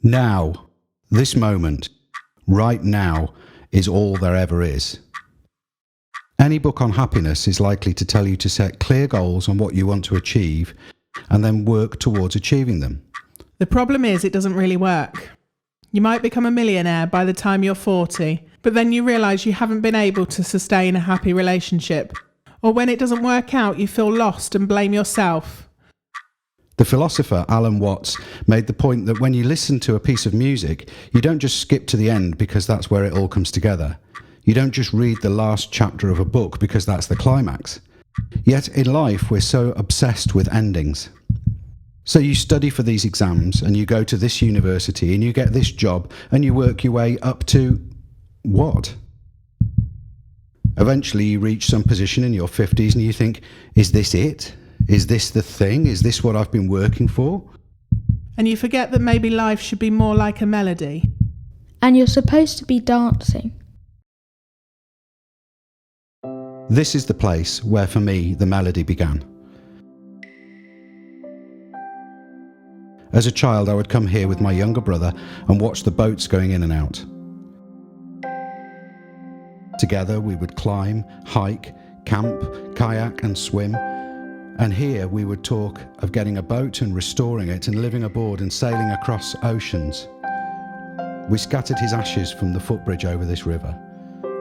Now, this moment, right now, is all there ever is. Any book on happiness is likely to tell you to set clear goals on what you want to achieve and then work towards achieving them. The problem is it doesn't really work. You might become a millionaire by the time you're 40, but then you realise you haven't been able to sustain a happy relationship. Or when it doesn't work out, you feel lost and blame yourself. The philosopher Alan Watts made the point that when you listen to a piece of music, you don't just skip to the end because that's where it all comes together. You don't just read the last chapter of a book because that's the climax. Yet in life, we're so obsessed with endings. So you study for these exams and you go to this university and you get this job and you work your way up to what? Eventually you reach some position in your 50s and you think, is this it? Is this the thing? Is this what I've been working for? And you forget that maybe life should be more like a melody. And you're supposed to be dancing. This is the place where for me the melody began. As a child, I would come here with my younger brother and watch the boats going in and out. Together we would climb, hike, camp, kayak and swim. And here we would talk of getting a boat and restoring it and living aboard and sailing across oceans. We scattered his ashes from the footbridge over this river,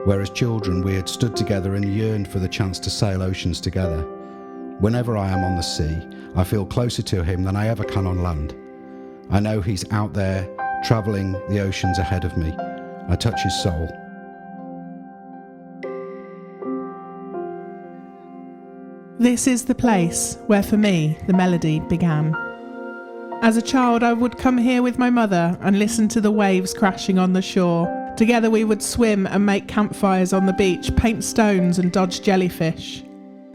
where as children we had stood together and yearned for the chance to sail oceans together. Whenever I am on the sea, I feel closer to him than I ever can on land. I know he's out there, travelling the oceans ahead of me. I touch his soul. This is the place where for me the melody began. As a child, I would come here with my mother and listen to the waves crashing on the shore. Together we would swim and make campfires on the beach, paint stones and dodge jellyfish.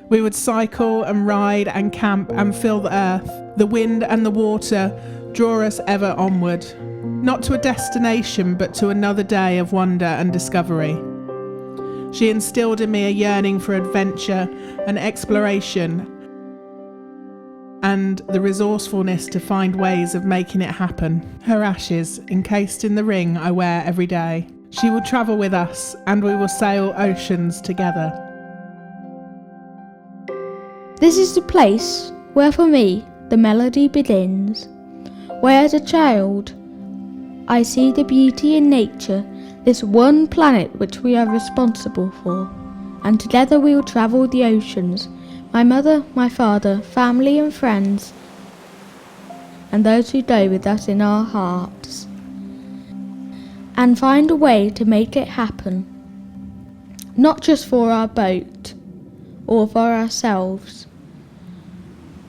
We would cycle and ride and camp and feel the earth, the wind and the water draw us ever onward, not to a destination but to another day of wonder and discovery. She instilled in me a yearning for adventure and exploration and the resourcefulness to find ways of making it happen. Her ashes encased in the ring I wear every day. She will travel with us and we will sail oceans together. This is the place where for me the melody begins, where as a child I see the beauty in nature, this one planet which we are responsible for, and together we will travel the oceans, my mother, my father, family and friends, and those who go with us in our hearts, and find a way to make it happen, not just for our boat or for ourselves,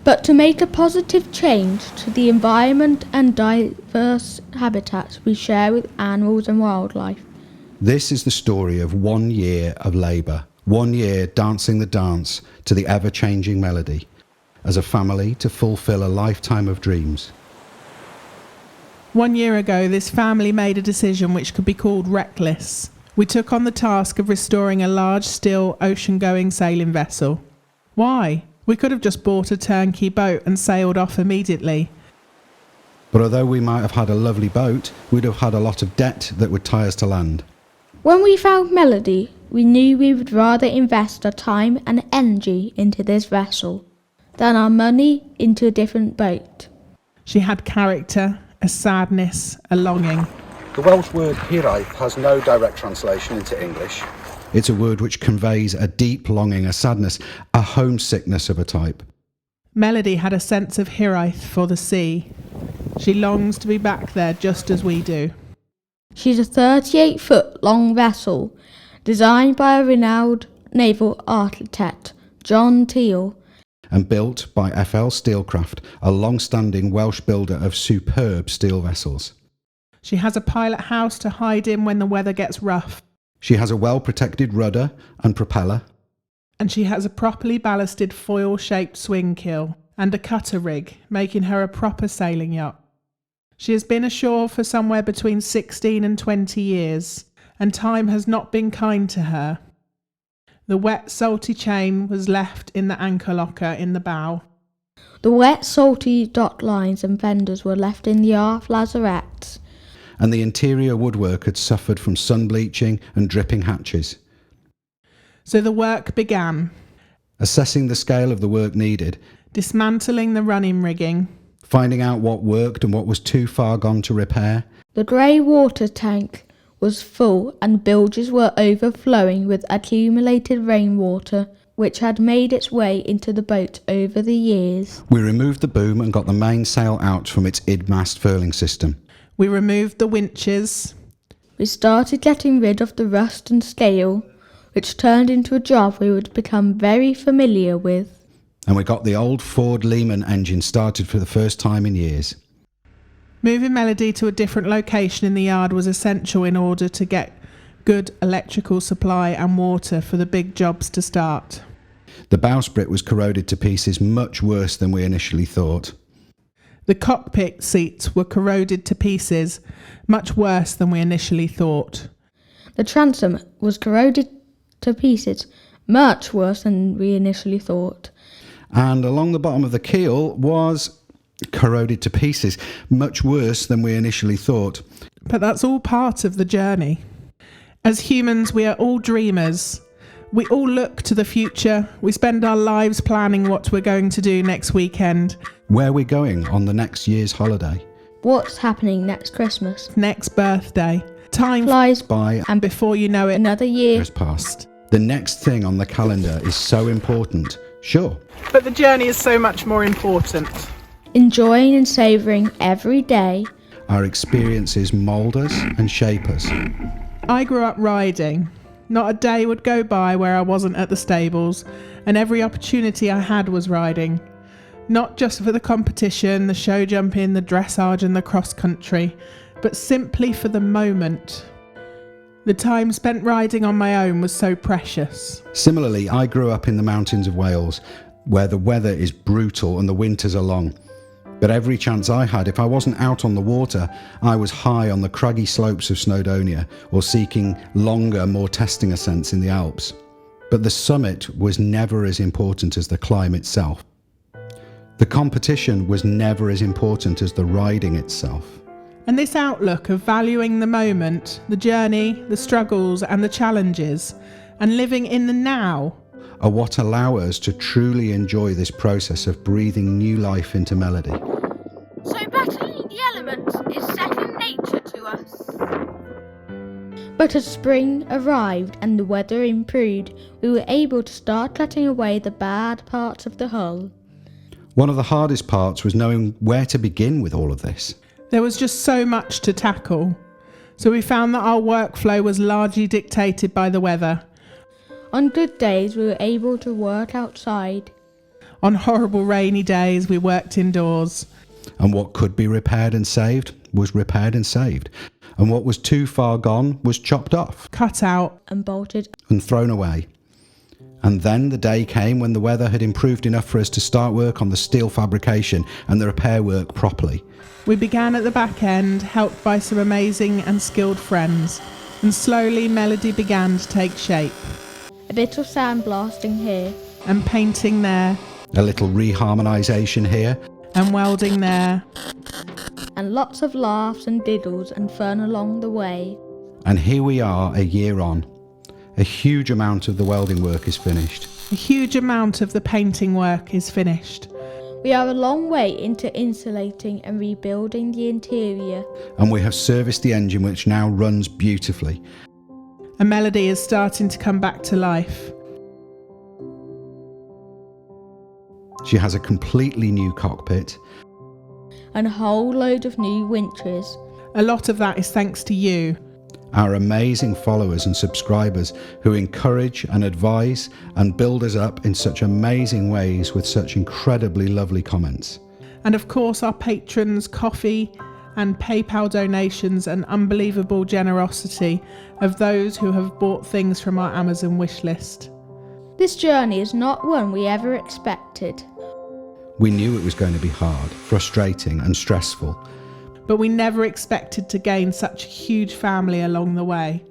but to make a positive change to the environment and diverse habitats we share with animals and wildlife. This is the story of 1 year of labour, 1 year dancing the dance to the ever-changing melody, as a family to fulfil a lifetime of dreams. 1 year ago, this family made a decision which could be called reckless. We took on the task of restoring a large, still, ocean-going sailing vessel. Why? We could have just bought a turnkey boat and sailed off immediately. But although we might have had a lovely boat, we'd have had a lot of debt that would tie us to land. When we found melody, we knew we would rather invest our time and energy into this vessel than our money into a different boat. She had character, a sadness, a longing. The Welsh word hiraeth has no direct translation into English. It's a word which conveys a deep longing, a sadness, a homesickness of a type. Melody had a sense of hiraeth for the sea. She longs to be back there just as we do. She's a 38-foot long vessel designed by a renowned naval architect, John Teal, and built by FL Steelcraft, a long-standing Welsh builder of superb steel vessels. She has a pilot house to hide in when the weather gets rough. She has a well-protected rudder and propeller. And she has a properly ballasted foil-shaped swing keel and a cutter rig, making her a proper sailing yacht. She has been ashore for somewhere between 16 and 20 years, and time has not been kind to her. The wet, salty chain was left in the anchor locker in the bow. The wet, salty dock lines and fenders were left in the aft lazarettes, and the interior woodwork had suffered from sun bleaching and dripping hatches. So the work began. Assessing the scale of the work needed, Dismantling the running rigging. finding out what worked and what was too far gone to repair. The grey water tank was full and bilges were overflowing with accumulated rainwater, which had made its way into the boat over the years. We removed the boom and got the mainsail out from its id-mast furling system. We removed the winches. We started getting rid of the rust and scale, which turned into a job we would become very familiar with. And we got the old Ford Lehman engine started for the first time in years. Moving Melody to a different location in the yard was essential in order to get good electrical supply and water for the big jobs to start. The bowsprit was corroded to pieces much worse than we initially thought. The cockpit seats were corroded to pieces, much worse than we initially thought. The transom was corroded to pieces, much worse than we initially thought. And along the bottom of the keel was corroded to pieces, much worse than we initially thought. But that's all part of the journey. As humans, we are all dreamers. We all look to the future. We spend our lives planning what we're going to do next weekend, Where we're going on the next year's holiday. What's happening next Christmas? next birthday. Time Flies By and before you know it, another year. has passed. The next thing on the calendar is so important. Sure. but the journey is so much more important. Enjoying and savouring every day. Our experiences mould us and shape us. I grew up riding. Not a day would go by where I wasn't at the stables, and every opportunity I had was riding. Not just for the competition, the show jumping, the dressage and the cross country, but simply for the moment. The time spent riding on my own was so precious. Similarly, I grew up in the mountains of Wales, where the weather is brutal and the winters are long. But every chance I had, if I wasn't out on the water, I was high on the craggy slopes of Snowdonia or seeking longer, more testing ascents in the Alps. But the summit was never as important as the climb itself. The competition was never as important as the riding itself. And this outlook of valuing the moment, the journey, the struggles and the challenges, and living in the now, Are what allow us to truly enjoy this process of breathing new life into melody. So battling the elements is second nature to us. But as spring arrived and the weather improved, we were able to start cutting away the bad parts of the hull. One of the hardest parts was knowing where to begin with all of this. there was just so much to tackle. So we found that our workflow was largely dictated by the weather. On good days, we were able to work outside. On horrible rainy days, we worked indoors. And what could be repaired and saved was repaired and saved. And what was too far gone was chopped off Cut out. And bolted. and thrown away. And then the day came when the weather had improved enough for us to start work on the steel fabrication and the repair work properly. We began at the back end, helped by some amazing and skilled friends. And slowly melody began to take shape. A bit of sandblasting here. And painting there. A little reharmonisation here. And welding there. And lots of laughs and diddles and fun along the way. And here we are a year on. A huge amount of the welding work is finished. A huge amount of the painting work is finished. We are a long way into insulating and rebuilding the interior. And we have serviced the engine, which now runs beautifully. And melody is starting to come back to life. She has a completely new cockpit. And a whole load of new winches. A lot of that is thanks to you. Our amazing followers and subscribers who encourage and advise and build us up in such amazing ways with such incredibly lovely comments. And of course our patrons' coffee and PayPal donations and unbelievable generosity of those who have bought things from our Amazon wishlist. This journey is not one we ever expected. We knew it was going to be hard, frustrating and stressful. But we never expected to gain such a huge family along the way.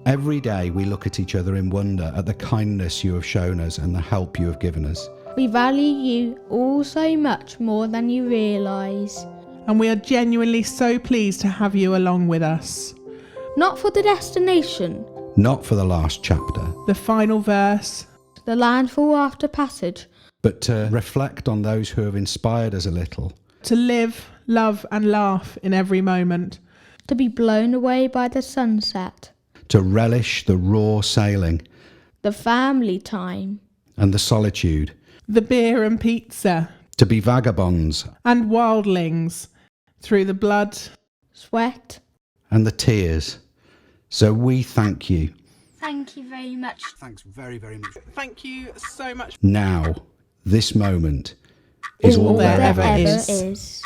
Every day we look at each other in wonder at the kindness you have shown us and the help you have given us. We value you all so much more than you realise. and we are genuinely so pleased to have you along with us. Not for the destination, Not for the last chapter, The final verse, the landfall after passage, but to reflect on those who have inspired us a little. to live, love and laugh in every moment. to be blown away by the sunset, To relish the raw sailing the family time, and the solitude. The beer and pizza To be vagabonds and wildlings through the blood. sweat. and the tears. So we thank you. Thank you very much. Thanks very, very much. Thank you so much. Now, this moment is all there there ever ever is. is. is.